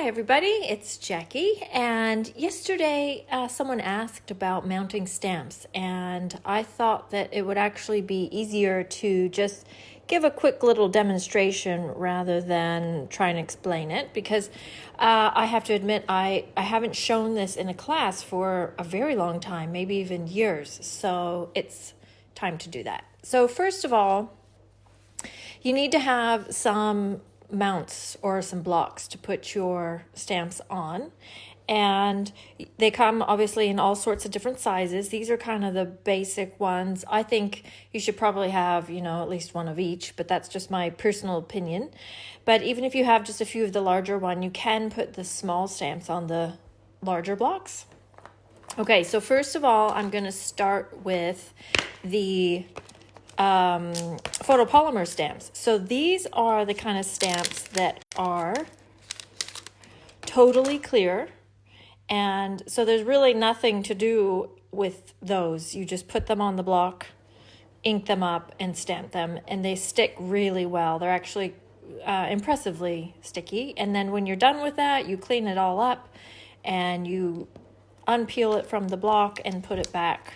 Hi everybody, it's Jackie, and yesterday someone asked about mounting stamps, and I thought that it would actually be easier to just give a quick little demonstration rather than try and explain it, because I have to admit I haven't shown this in a class for a very long time, maybe even years, so it's time to do that. So first of all, you need to have some mounts or some blocks to put your stamps on, and they come obviously in all sorts of different sizes. These are kind of the basic ones. I think you should probably have, at least one of each, but that's just my personal opinion. But even if you have just a few of the larger one, you can put the small stamps on the larger blocks. Okay, so first of all, I'm going to start with the photopolymer stamps. So these are the kind of stamps that are totally clear, and so there's really nothing to do with those. You just put them on the block, ink them up, and stamp them, and they stick really well. They're actually impressively sticky. And then when you're done with that, you clean it all up and you unpeel it from the block and put it back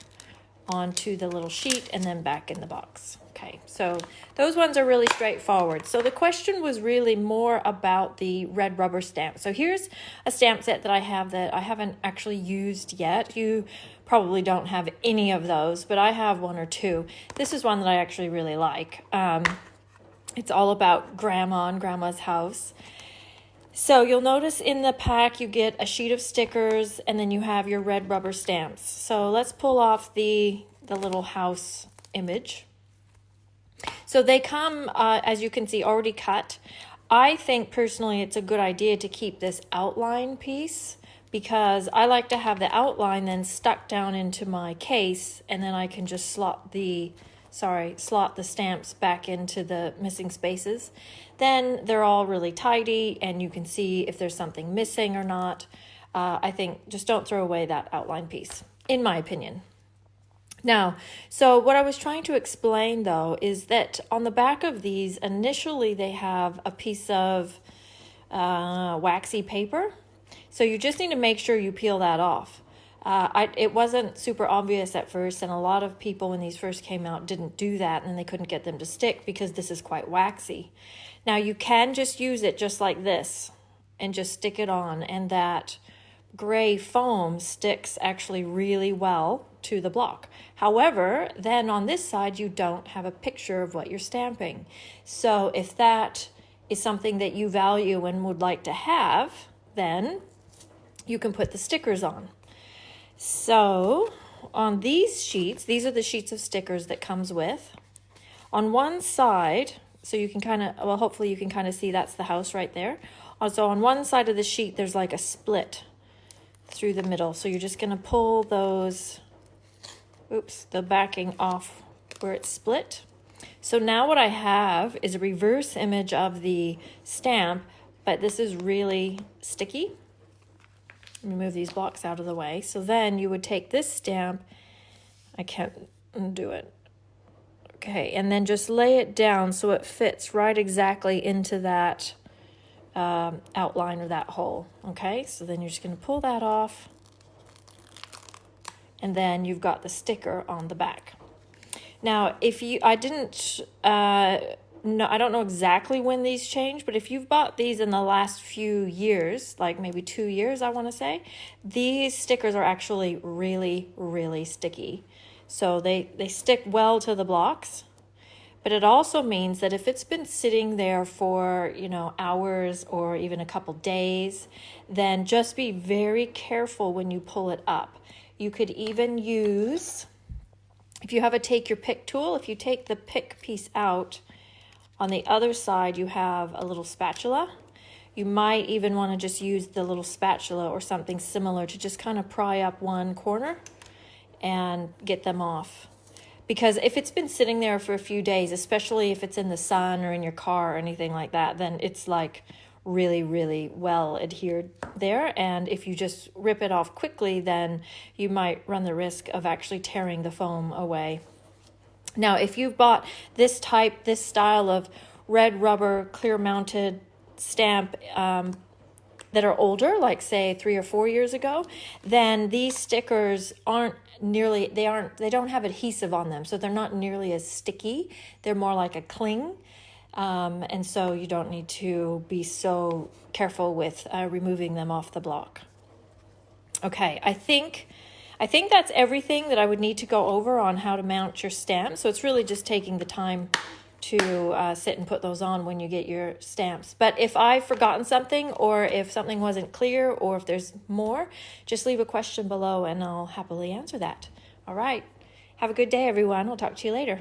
onto the little sheet and then back in the box. Okay, so those ones are really straightforward. So the question was really more about the red rubber stamp. So here's a stamp set that I have that I haven't actually used yet. You probably don't have any of those, but I have one or two. This is one that I actually really like. It's all about Grandma and Grandma's house. So you'll notice in the pack you get a sheet of stickers, and then you have your red rubber stamps. So let's pull off the little house image. So they come, as you can see, already cut. I think personally it's a good idea to keep this outline piece, because I like to have the outline then stuck down into my case, and then I can just slot the stamps back into the missing spaces. Then they're all really tidy, and you can see if there's something missing or not. I think just don't throw away that outline piece, in my opinion. Now, so what I was trying to explain though is that on the back of these, initially they have a piece of waxy paper. So you just need to make sure you peel that off. It wasn't super obvious at first, and a lot of people when these first came out didn't do that, and they couldn't get them to stick because this is quite waxy. Now you can just use it just like this and just stick it on, and that gray foam sticks actually really well to the block. However, then on this side you don't have a picture of what you're stamping. So if that is something that you value and would like to have, then you can put the stickers on. So on these sheets, these are the sheets of stickers that comes with. On one side, so you can hopefully you can kind of see that's the house right there. Also on one side of the sheet, there's like a split through the middle. So you're just going to pull those, the backing off where it's split. So now what I have is a reverse image of the stamp, but this is really sticky. Move these blocks out of the way. So then you would take this stamp, I can't do it. Okay, and then just lay it down so it fits right exactly into that outline of that hole. Okay, so then you're just going to pull that off, and then you've got the sticker on the back. Now, I don't know exactly when these changed, but if you've bought these in the last few years, like maybe 2 years, I want to say, these stickers are actually really, really sticky. So they stick well to the blocks, but it also means that if it's been sitting there for, hours or even a couple days, then just be very careful when you pull it up. You could even use, if you have a take your pick tool, if you take the pick piece out, on the other side, you have a little spatula. You might even want to just use the little spatula or something similar to just kind of pry up one corner and get them off. Because if it's been sitting there for a few days, especially if it's in the sun or in your car or anything like that, then it's like really, really well adhered there. And if you just rip it off quickly, then you might run the risk of actually tearing the foam away. Now, if you've bought this style of red rubber clear mounted stamp that are older, like say 3 or 4 years ago, then these stickers aren't nearly, they don't have adhesive on them, so they're not nearly as sticky. They're more like a cling. And so you don't need to be so careful with removing them off the block. Okay, I think that's everything that I would need to go over on how to mount your stamps. So it's really just taking the time to sit and put those on when you get your stamps. But if I've forgotten something, or if something wasn't clear, or if there's more, just leave a question below and I'll happily answer that. All right. Have a good day, everyone. I'll talk to you later.